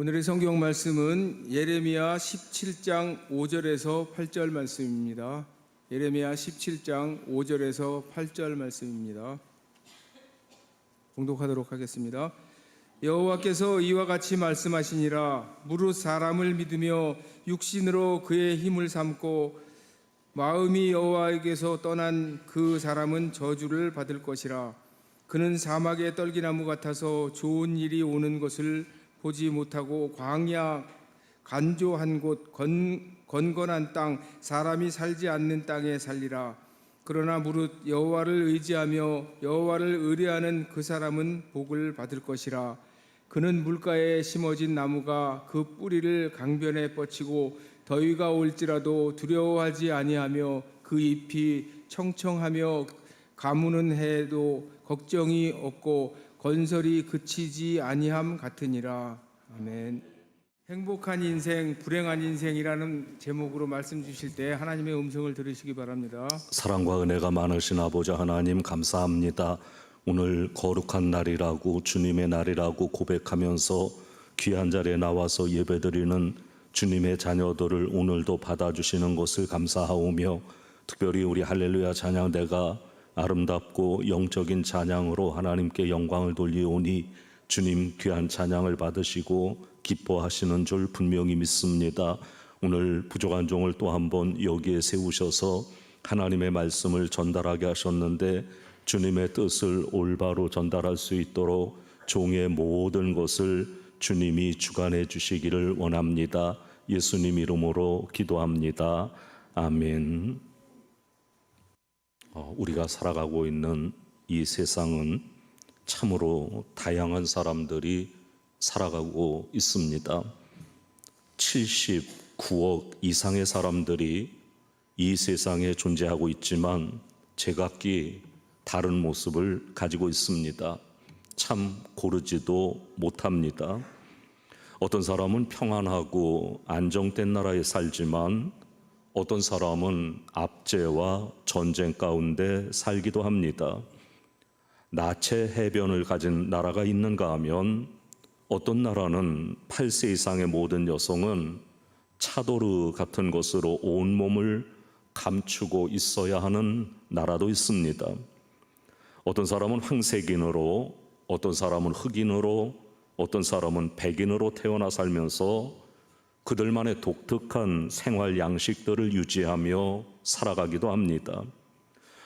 오늘의 성경 말씀은 예레미야 17장 5절에서 8절 말씀입니다. 예레미야 17장 5절에서 8절 말씀입니다. 봉독하도록 하겠습니다. 여호와께서 이와 같이 말씀하시니라. 무릇 사람을 믿으며 육신으로 그의 힘을 삼고 마음이 여호와에게서 떠난 그 사람은 저주를 받을 것이라. 그는 사막의 떨기나무 같아서 좋은 일이 오는 것을 보지 못하고 광야 간조한 곳 건건한 땅 사람이 살지 않는 땅에 살리라. 그러나 무릇 여호와를 의지하며 여호와를 의뢰하는 그 사람은 복을 받을 것이라. 그는 물가에 심어진 나무가 그 뿌리를 강변에 뻗치고 더위가 올지라도 두려워하지 아니하며 그 잎이 청청하며 가무는 해도 걱정이 없고 건설이 그치지 아니함 같으니라. 아멘. 행복한 인생, 불행한 인생이라는 제목으로 말씀 주실 때 하나님의 음성을 들으시기 바랍니다. 사랑과 은혜가 많으신 아버지 하나님 감사합니다. 오늘 거룩한 날이라고 주님의 날이라고 고백하면서 귀한 자리에 나와서 예배드리는 주님의 자녀들을 오늘도 받아주시는 것을 감사하오며, 특별히 우리 할렐루야 찬양대가 아름답고 영적인 찬양으로 하나님께 영광을 돌리오니 주님 귀한 찬양을 받으시고 기뻐하시는 줄 분명히 믿습니다. 오늘 부족한 종을 또 한 번 여기에 세우셔서 하나님의 말씀을 전달하게 하셨는데, 주님의 뜻을 올바로 전달할 수 있도록 종의 모든 것을 주님이 주관해 주시기를 원합니다. 예수님 이름으로 기도합니다. 아멘. 우리가 살아가고 있는 이 세상은 참으로 다양한 사람들이 살아가고 있습니다. 79억 이상의 사람들이 이 세상에 존재하고 있지만 제각기 다른 모습을 가지고 있습니다. 참 고르지도 못합니다. 어떤 사람은 평안하고 안정된 나라에 살지만 어떤 사람은 압제와 전쟁 가운데 살기도 합니다. 나체 해변을 가진 나라가 있는가 하면 어떤 나라는 8세 이상의 모든 여성은 차도르 같은 것으로 온몸을 감추고 있어야 하는 나라도 있습니다. 어떤 사람은 황색인으로, 어떤 사람은 흑인으로, 어떤 사람은 백인으로 태어나 살면서 그들만의 독특한 생활 양식들을 유지하며 살아가기도 합니다.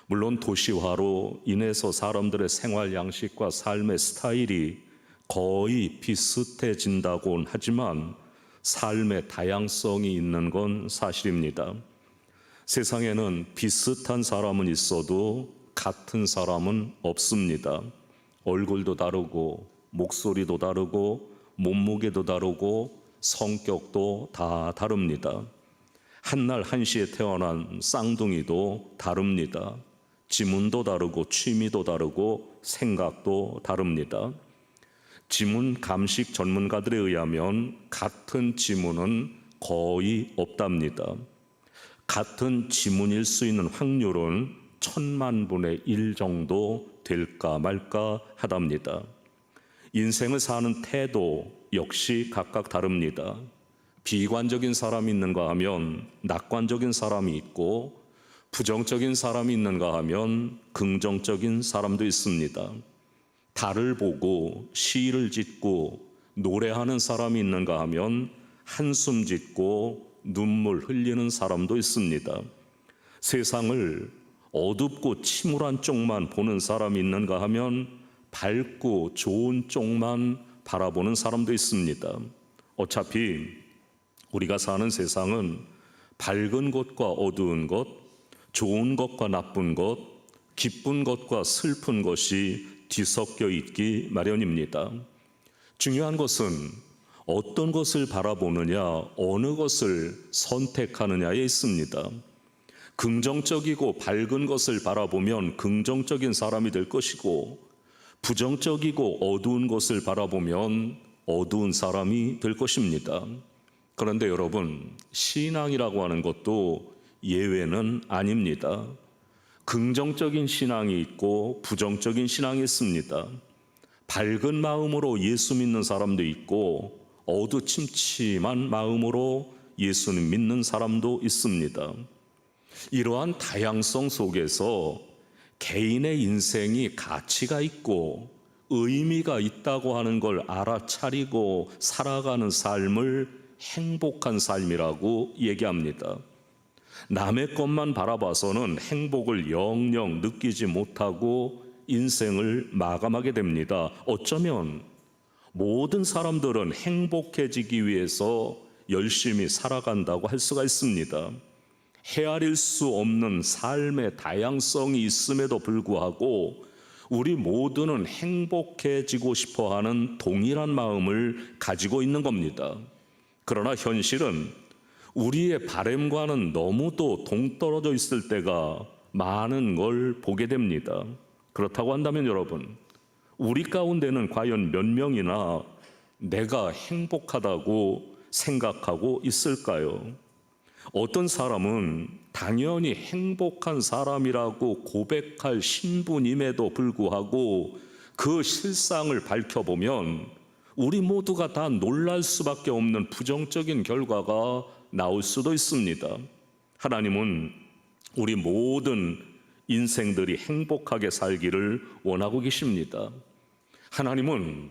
물론 도시화로 인해서 사람들의 생활 양식과 삶의 스타일이 거의 비슷해진다고는 하지만 삶의 다양성이 있는 건 사실입니다. 세상에는 비슷한 사람은 있어도 같은 사람은 없습니다. 얼굴도 다르고 목소리도 다르고 몸무게도 다르고 성격도 다 다릅니다. 한날 한시에 태어난 쌍둥이도 다릅니다. 지문도 다르고 취미도 다르고 생각도 다릅니다. 지문 감식 전문가들에 의하면 같은 지문은 거의 없답니다. 같은 지문일 수 있는 확률은 1000만 분의 1 정도 될까 말까 하답니다. 인생을 사는 태도 역시 각각 다릅니다. 비관적인 사람이 있는가 하면 낙관적인 사람이 있고, 부정적인 사람이 있는가 하면 긍정적인 사람도 있습니다. 달을 보고 시를 짓고 노래하는 사람이 있는가 하면 한숨 짓고 눈물 흘리는 사람도 있습니다. 세상을 어둡고 침울한 쪽만 보는 사람이 있는가 하면 밝고 좋은 쪽만 바라보는 사람도 있습니다. 어차피 우리가 사는 세상은 밝은 것과 어두운 것, 좋은 것과 나쁜 것, 기쁜 것과 슬픈 것이 뒤섞여 있기 마련입니다. 중요한 것은 어떤 것을 바라보느냐, 어느 것을 선택하느냐에 있습니다. 긍정적이고 밝은 것을 바라보면 긍정적인 사람이 될 것이고, 부정적이고 어두운 것을 바라보면 어두운 사람이 될 것입니다. 그런데 여러분, 신앙이라고 하는 것도 예외는 아닙니다. 긍정적인 신앙이 있고 부정적인 신앙이 있습니다. 밝은 마음으로 예수 믿는 사람도 있고 어두침침한 마음으로 예수님 믿는 사람도 있습니다. 이러한 다양성 속에서 개인의 인생이 가치가 있고 의미가 있다고 하는 걸 알아차리고 살아가는 삶을 행복한 삶이라고 얘기합니다. 남의 것만 바라봐서는 행복을 영영 느끼지 못하고 인생을 마감하게 됩니다. 어쩌면 모든 사람들은 행복해지기 위해서 열심히 살아간다고 할 수가 있습니다. 헤아릴 수 없는 삶의 다양성이 있음에도 불구하고 우리 모두는 행복해지고 싶어하는 동일한 마음을 가지고 있는 겁니다. 그러나 현실은 우리의 바람과는 너무도 동떨어져 있을 때가 많은 걸 보게 됩니다. 그렇다고 한다면 여러분, 우리 가운데는 과연 몇 명이나 내가 행복하다고 생각하고 있을까요? 어떤 사람은 당연히 행복한 사람이라고 고백할 신분임에도 불구하고 그 실상을 밝혀보면 우리 모두가 다 놀랄 수밖에 없는 부정적인 결과가 나올 수도 있습니다. 하나님은 우리 모든 인생들이 행복하게 살기를 원하고 계십니다. 하나님은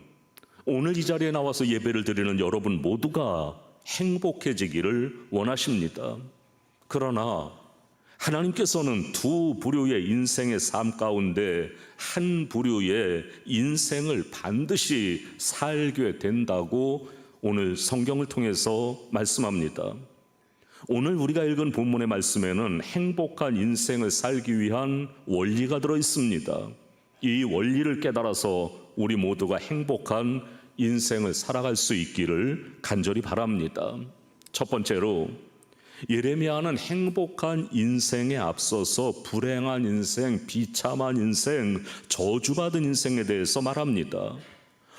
오늘 이 자리에 나와서 예배를 드리는 여러분 모두가 행복해지기를 원하십니다. 그러나 하나님께서는 두 부류의 인생의 삶 가운데 한 부류의 인생을 반드시 살게 된다고 오늘 성경을 통해서 말씀합니다. 오늘 우리가 읽은 본문의 말씀에는 행복한 인생을 살기 위한 원리가 들어 있습니다. 이 원리를 깨달아서 우리 모두가 행복한 인생을 살아갈 수 있기를 간절히 바랍니다. 첫 번째로 예레미야는 행복한 인생에 앞서서 불행한 인생, 비참한 인생, 저주받은 인생에 대해서 말합니다.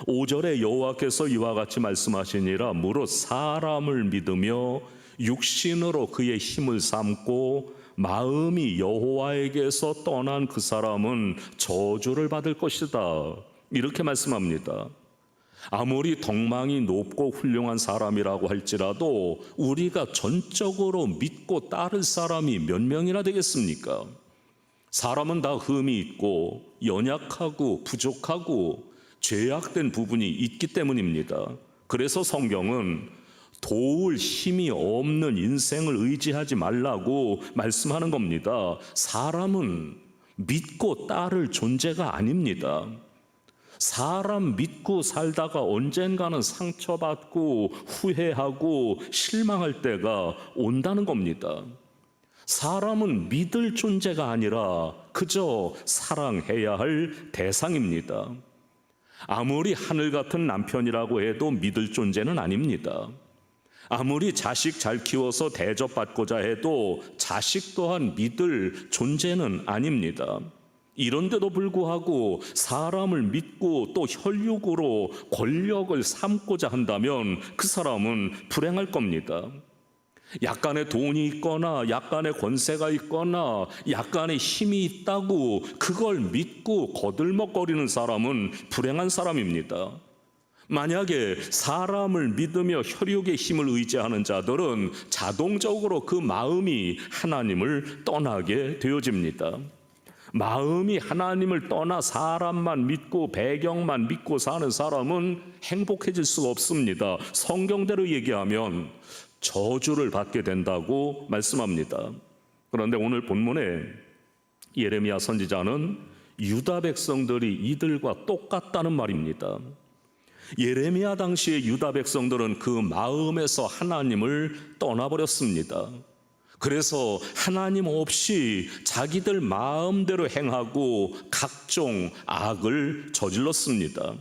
5절에 여호와께서 이와 같이 말씀하시니라 무릇 사람을 믿으며 육신으로 그의 힘을 삼고 마음이 여호와에게서 떠난 그 사람은 저주를 받을 것이다. 이렇게 말씀합니다. 아무리 덕망이 높고 훌륭한 사람이라고 할지라도 우리가 전적으로 믿고 따를 사람이 몇 명이나 되겠습니까? 사람은 다 흠이 있고 연약하고 부족하고 죄악된 부분이 있기 때문입니다. 그래서 성경은 도울 힘이 없는 인생을 의지하지 말라고 말씀하는 겁니다. 사람은 믿고 따를 존재가 아닙니다. 사람 믿고 살다가 언젠가는 상처받고 후회하고 실망할 때가 온다는 겁니다. 사람은 믿을 존재가 아니라 그저 사랑해야 할 대상입니다. 아무리 하늘 같은 남편이라고 해도 믿을 존재는 아닙니다. 아무리 자식 잘 키워서 대접받고자 해도 자식 또한 믿을 존재는 아닙니다. 이런데도 불구하고 사람을 믿고 또 혈육으로 권력을 삼고자 한다면 그 사람은 불행할 겁니다. 약간의 돈이 있거나 약간의 권세가 있거나 약간의 힘이 있다고 그걸 믿고 거들먹거리는 사람은 불행한 사람입니다. 만약에 사람을 믿으며 혈육의 힘을 의지하는 자들은 자동적으로 그 마음이 하나님을 떠나게 되어집니다. 마음이 하나님을 떠나 사람만 믿고 배경만 믿고 사는 사람은 행복해질 수가 없습니다. 성경대로 얘기하면 저주를 받게 된다고 말씀합니다. 그런데 오늘 본문에 예레미야 선지자는 유다 백성들이 이들과 똑같다는 말입니다. 예레미야 당시의 유다 백성들은 그 마음에서 하나님을 떠나버렸습니다. 그래서 하나님 없이 자기들 마음대로 행하고 각종 악을 저질렀습니다.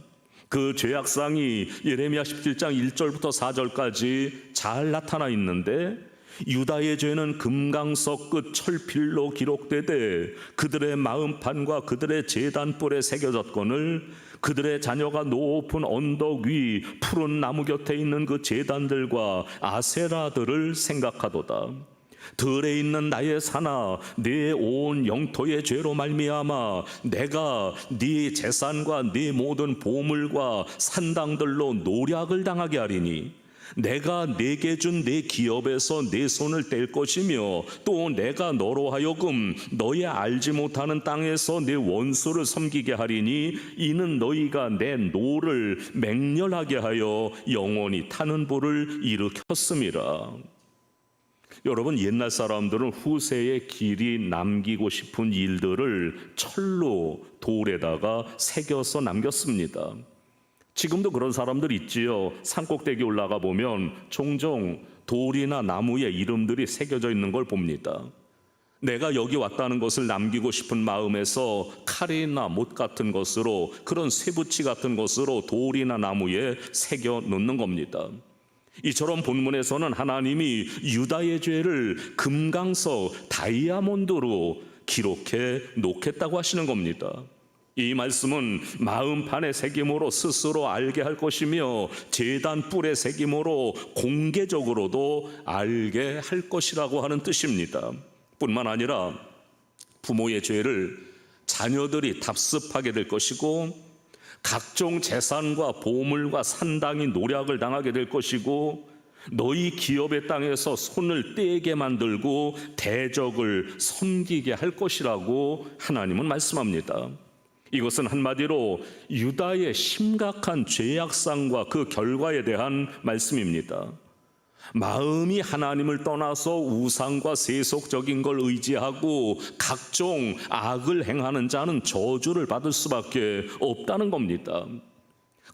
그 죄악상이 예레미야 17장 1절부터 4절까지 잘 나타나 있는데 유다의 죄는 금강석 끝 철필로 기록되되 그들의 마음판과 그들의 제단뿔에 새겨졌거늘 그들의 자녀가 높은 언덕 위 푸른 나무 곁에 있는 그 제단들과 아세라들을 생각하도다. 들에 있는 나의 산아, 네 온 영토의 죄로 말미암아 내가 네 재산과 네 모든 보물과 산당들로 노략을 당하게 하리니 내가 내게 준 내 기업에서 내 손을 뗄 것이며 또 내가 너로 하여금 너의 알지 못하는 땅에서 내 원수를 섬기게 하리니 이는 너희가 내 노를 맹렬하게 하여 영원히 타는 불을 일으켰음이라. 여러분, 옛날 사람들은 후세에 길이 남기고 싶은 일들을 철로 돌에다가 새겨서 남겼습니다. 지금도 그런 사람들 있지요. 산꼭대기 올라가 보면 종종 돌이나 나무에 이름들이 새겨져 있는 걸 봅니다. 내가 여기 왔다는 것을 남기고 싶은 마음에서 칼이나 못 같은 것으로, 그런 쇠붙이 같은 것으로 돌이나 나무에 새겨 놓는 겁니다. 이처럼 본문에서는 하나님이 유다의 죄를 금강석 다이아몬드로 기록해 놓겠다고 하시는 겁니다. 이 말씀은 마음판의 새김으로 스스로 알게 할 것이며 제단 뿔의 새김으로 공개적으로도 알게 할 것이라고 하는 뜻입니다. 뿐만 아니라 부모의 죄를 자녀들이 답습하게 될 것이고 각종 재산과 보물과 산당이 노략을 당하게 될 것이고 너희 기업의 땅에서 손을 떼게 만들고 대적을 섬기게 할 것이라고 하나님은 말씀합니다. 이것은 한마디로 유다의 심각한 죄악상과 그 결과에 대한 말씀입니다. 마음이 하나님을 떠나서 우상과 세속적인 걸 의지하고 각종 악을 행하는 자는 저주를 받을 수밖에 없다는 겁니다.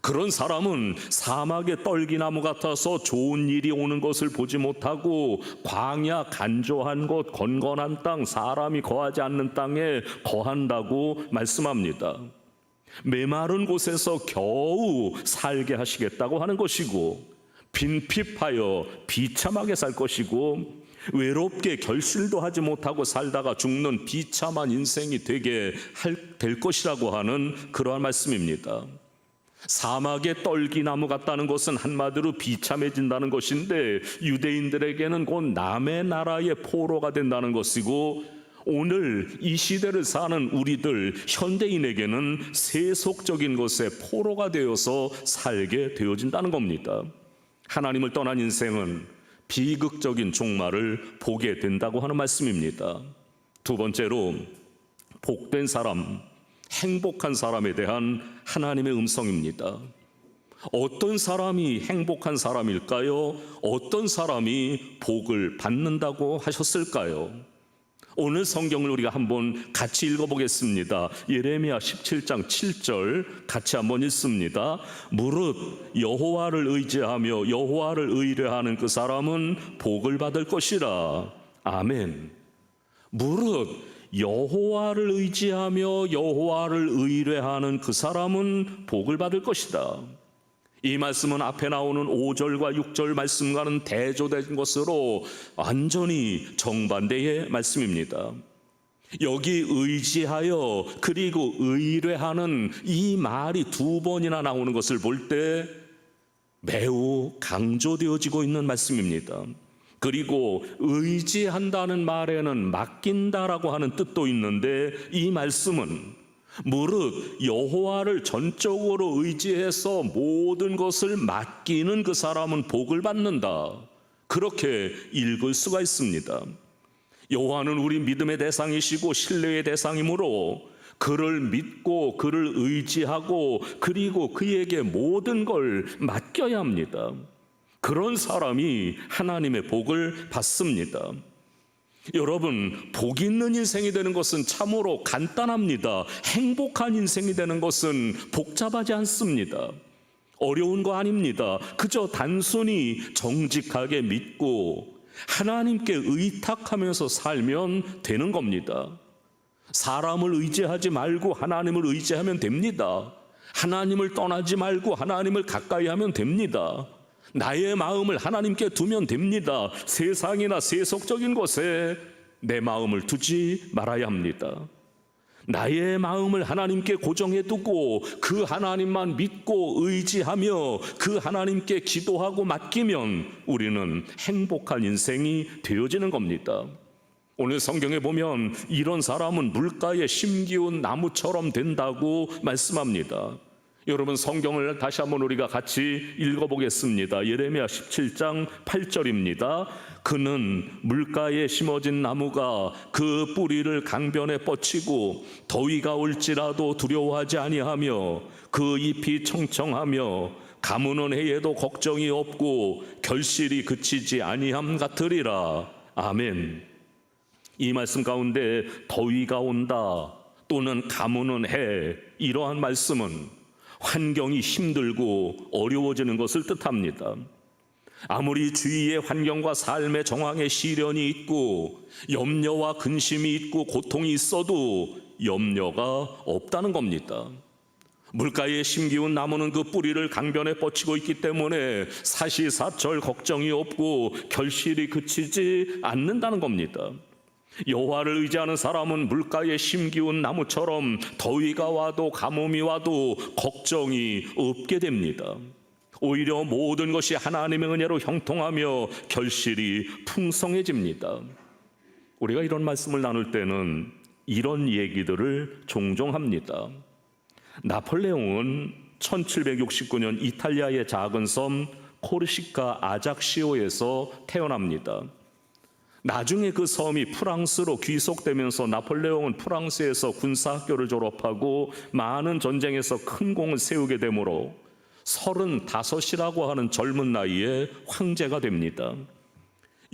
그런 사람은 사막의 떨기나무 같아서 좋은 일이 오는 것을 보지 못하고 광야 간조한 곳 건건한 땅 사람이 거하지 않는 땅에 거한다고 말씀합니다. 메마른 곳에서 겨우 살게 하시겠다고 하는 것이고 빈핍하여 비참하게 살 것이고 외롭게 결실도 하지 못하고 살다가 죽는 비참한 인생이 될 것이라고 하는 그러한 말씀입니다. 사막의 떨기나무 같다는 것은 한마디로 비참해진다는 것인데 유대인들에게는 곧 남의 나라의 포로가 된다는 것이고 오늘 이 시대를 사는 우리들 현대인에게는 세속적인 것에 포로가 되어서 살게 되어진다는 겁니다. 하나님을 떠난 인생은 비극적인 종말을 보게 된다고 하는 말씀입니다. 두 번째로 복된 사람, 행복한 사람에 대한 하나님의 음성입니다. 어떤 사람이 행복한 사람일까요? 어떤 사람이 복을 받는다고 하셨을까요? 오늘 성경을 우리가 한번 같이 읽어보겠습니다. 예레미야 17장 7절 같이 한번 읽습니다. 무릇 여호와를 의지하며 여호와를 의뢰하는 그 사람은 복을 받을 것이라. 아멘. 무릇 여호와를 의지하며 여호와를 의뢰하는 그 사람은 복을 받을 것이다. 이 말씀은 앞에 나오는 5절과 6절 말씀과는 대조된 것으로 완전히 정반대의 말씀입니다. 여기 의지하여 그리고 의뢰하는 이 말이 두 번이나 나오는 것을 볼 때 매우 강조되어지고 있는 말씀입니다. 그리고 의지한다는 말에는 맡긴다라고 하는 뜻도 있는데 이 말씀은 무릇 여호와를 전적으로 의지해서 모든 것을 맡기는 그 사람은 복을 받는다. 그렇게 읽을 수가 있습니다. 여호와는 우리 믿음의 대상이시고 신뢰의 대상이므로 그를 믿고 그를 의지하고 그리고 그에게 모든 걸 맡겨야 합니다. 그런 사람이 하나님의 복을 받습니다. 여러분, 복 있는 인생이 되는 것은 참으로 간단합니다. 행복한 인생이 되는 것은 복잡하지 않습니다. 어려운 거 아닙니다. 그저 단순히 정직하게 믿고 하나님께 의탁하면서 살면 되는 겁니다. 사람을 의지하지 말고 하나님을 의지하면 됩니다. 하나님을 떠나지 말고 하나님을 가까이 하면 됩니다. 나의 마음을 하나님께 두면 됩니다. 세상이나 세속적인 것에 내 마음을 두지 말아야 합니다. 나의 마음을 하나님께 고정해 두고 그 하나님만 믿고 의지하며 그 하나님께 기도하고 맡기면 우리는 행복한 인생이 되어지는 겁니다. 오늘 성경에 보면 이런 사람은 물가에 심기운 나무처럼 된다고 말씀합니다. 여러분, 성경을 다시 한번 우리가 같이 읽어보겠습니다. 예레미야 17장 8절입니다. 그는 물가에 심어진 나무가 그 뿌리를 강변에 뻗치고 더위가 올지라도 두려워하지 아니하며 그 잎이 청청하며 가무는 해에도 걱정이 없고 결실이 그치지 아니함 같으리라. 아멘. 이 말씀 가운데 더위가 온다 또는 가무는 해, 이러한 말씀은 환경이 힘들고 어려워지는 것을 뜻합니다. 아무리 주위의 환경과 삶의 정황에 시련이 있고 염려와 근심이 있고 고통이 있어도 염려가 없다는 겁니다. 물가에 심기운 나무는 그 뿌리를 강변에 뻗치고 있기 때문에 사시사철 걱정이 없고 결실이 그치지 않는다는 겁니다. 여호와를 의지하는 사람은 물가에 심기운 나무처럼 더위가 와도 가뭄이 와도 걱정이 없게 됩니다. 오히려 모든 것이 하나님의 은혜로 형통하며 결실이 풍성해집니다. 우리가 이런 말씀을 나눌 때는 이런 얘기들을 종종 합니다. 나폴레옹은 1769년 이탈리아의 작은 섬 코르시카 아작시오에서 태어납니다. 나중에 그 섬이 프랑스로 귀속되면서 나폴레옹은 프랑스에서 군사학교를 졸업하고 많은 전쟁에서 큰 공을 세우게 되므로 35이라고 하는 젊은 나이에 황제가 됩니다.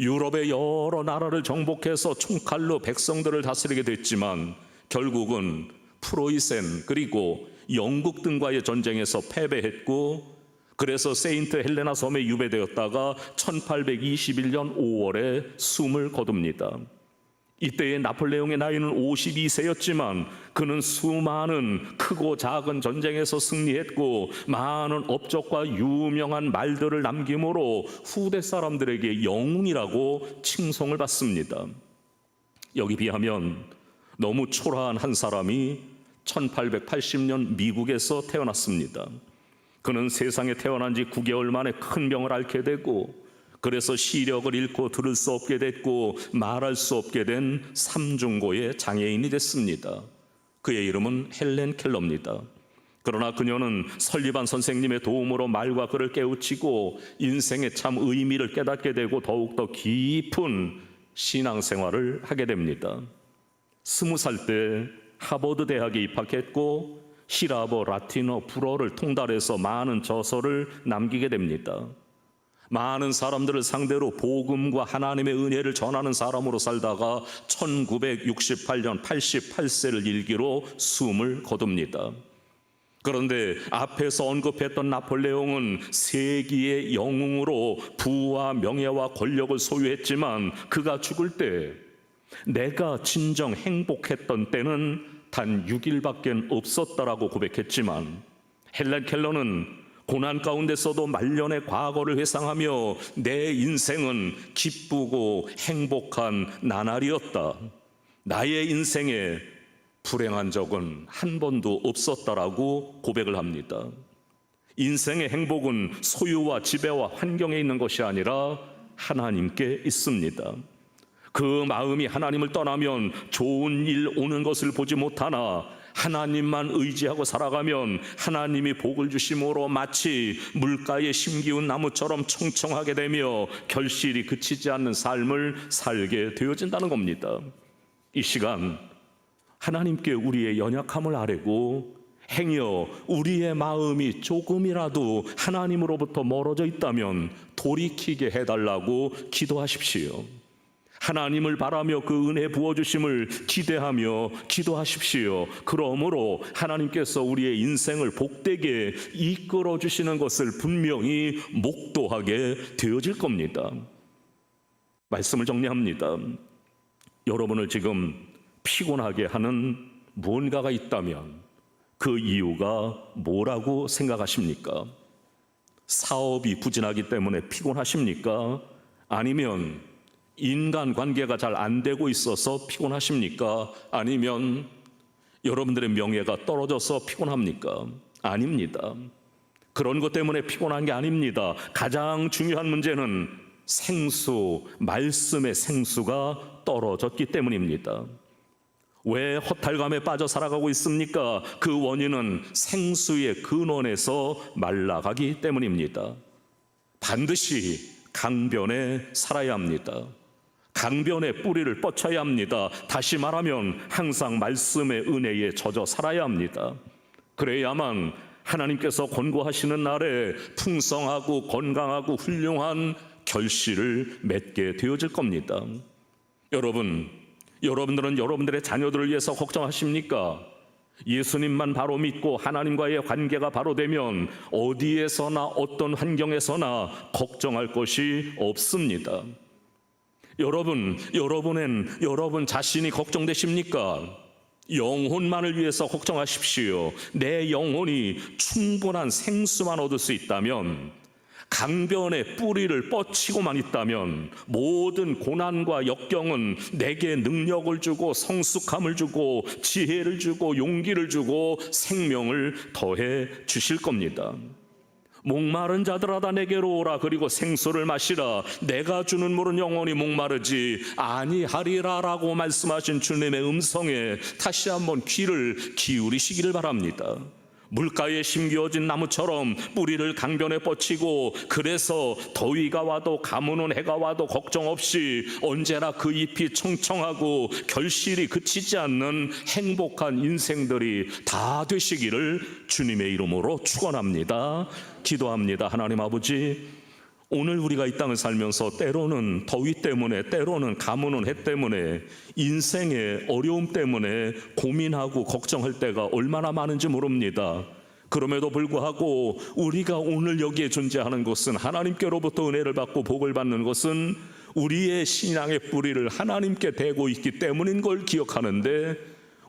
유럽의 여러 나라를 정복해서 총칼로 백성들을 다스리게 됐지만 결국은 프로이센 그리고 영국 등과의 전쟁에서 패배했고, 그래서 세인트 헬레나 섬에 유배되었다가 1821년 5월에 숨을 거둡니다. 이때의 나폴레옹의 나이는 52세였지만 그는 수많은 크고 작은 전쟁에서 승리했고 많은 업적과 유명한 말들을 남김으로 후대 사람들에게 영웅이라고 칭송을 받습니다. 여기 비하면 너무 초라한 한 사람이 1880년 미국에서 태어났습니다. 그는 세상에 태어난 지 9개월 만에 큰 병을 앓게 되고, 그래서 시력을 잃고 들을 수 없게 됐고 말할 수 없게 된 삼중고의 장애인이 됐습니다. 그의 이름은 헬렌 켈러입니다. 그러나 그녀는 설리반 선생님의 도움으로 말과 글을 깨우치고 인생의 참 의미를 깨닫게 되고 더욱더 깊은 신앙생활을 하게 됩니다. 20살 때 하버드 대학에 입학했고 히라버, 라틴어, 불어를 통달해서 많은 저서를 남기게 됩니다. 많은 사람들을 상대로 복음과 하나님의 은혜를 전하는 사람으로 살다가 1968년 88세를 일기로 숨을 거둡니다. 그런데 앞에서 언급했던 나폴레옹은 세기의 영웅으로 부와 명예와 권력을 소유했지만 그가 죽을 때 내가 진정 행복했던 때는 단 6일밖에 없었다라고 고백했지만, 헬렌 켈러는 고난 가운데서도 말년의 과거를 회상하며 내 인생은 기쁘고 행복한 나날이었다. 나의 인생에 불행한 적은 한 번도 없었다라고 고백을 합니다. 인생의 행복은 소유와 지배와 환경에 있는 것이 아니라 하나님께 있습니다. 그 마음이 하나님을 떠나면 좋은 일 오는 것을 보지 못하나 하나님만 의지하고 살아가면 하나님이 복을 주심으로 마치 물가에 심기운 나무처럼 청청하게 되며 결실이 그치지 않는 삶을 살게 되어진다는 겁니다. 이 시간 하나님께 우리의 연약함을 아뢰고 행여 우리의 마음이 조금이라도 하나님으로부터 멀어져 있다면 돌이키게 해달라고 기도하십시오. 하나님을 바라며 그 은혜 부어주심을 기대하며 기도하십시오. 그러므로 하나님께서 우리의 인생을 복되게 이끌어 주시는 것을 분명히 목도하게 되어질 겁니다. 말씀을 정리합니다. 여러분을 지금 피곤하게 하는 무언가가 있다면 그 이유가 뭐라고 생각하십니까? 사업이 부진하기 때문에 피곤하십니까? 아니면 인간관계가 잘 안 되고 있어서 피곤하십니까? 아니면 여러분들의 명예가 떨어져서 피곤합니까? 아닙니다. 그런 것 때문에 피곤한 게 아닙니다. 가장 중요한 문제는 생수, 말씀의 생수가 떨어졌기 때문입니다. 왜 허탈감에 빠져 살아가고 있습니까? 그 원인은 생수의 근원에서 말라가기 때문입니다. 반드시 강변에 살아야 합니다. 강변의 뿌리를 뻗쳐야 합니다. 다시 말하면 항상 말씀의 은혜에 젖어 살아야 합니다. 그래야만 하나님께서 권고하시는 날에 풍성하고 건강하고 훌륭한 결실을 맺게 되어질 겁니다. 여러분들은 여러분들의 자녀들을 위해서 걱정하십니까? 예수님만 바로 믿고 하나님과의 관계가 바로 되면 어디에서나 어떤 환경에서나 걱정할 것이 없습니다. 여러분 자신이 걱정되십니까? 영혼만을 위해서 걱정하십시오. 내 영혼이 충분한 생수만 얻을 수 있다면, 강변의 뿌리를 뻗치고만 있다면 모든 고난과 역경은 내게 능력을 주고 성숙함을 주고 지혜를 주고 용기를 주고 생명을 더해 주실 겁니다. 목마른 자들아 다 내게로 오라. 그리고 생수를 마시라. 내가 주는 물은 영원히 목마르지 아니하리라 라고 말씀하신 주님의 음성에 다시 한번 귀를 기울이시기를 바랍니다. 물가에 심겨진 나무처럼 뿌리를 강변에 뻗치고, 그래서 더위가 와도 가뭄 온 해가 와도 걱정 없이 언제나 그 잎이 청청하고 결실이 그치지 않는 행복한 인생들이 다 되시기를 주님의 이름으로 축원합니다. 기도합니다. 하나님 아버지, 오늘 우리가 이 땅을 살면서 때로는 더위 때문에, 때로는 가뭄 온 해 때문에, 인생의 어려움 때문에 고민하고 걱정할 때가 얼마나 많은지 모릅니다. 그럼에도 불구하고 우리가 오늘 여기에 존재하는 것은, 하나님께로부터 은혜를 받고 복을 받는 것은 우리의 신앙의 뿌리를 하나님께 대고 있기 때문인 걸 기억하는데,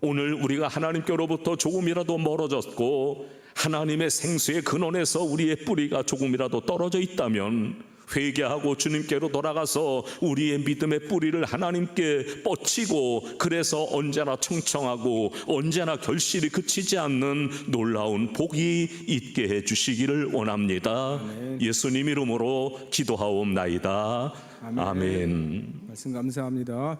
오늘 우리가 하나님께로부터 조금이라도 멀어졌고 하나님의 생수의 근원에서 우리의 뿌리가 조금이라도 떨어져 있다면 회개하고 주님께로 돌아가서 우리의 믿음의 뿌리를 하나님께 뻗치고, 그래서 언제나 청청하고 언제나 결실이 그치지 않는 놀라운 복이 있게 해주시기를 원합니다. 아멘. 예수님 이름으로 기도하옵나이다. 아멘. 말씀 감사합니다.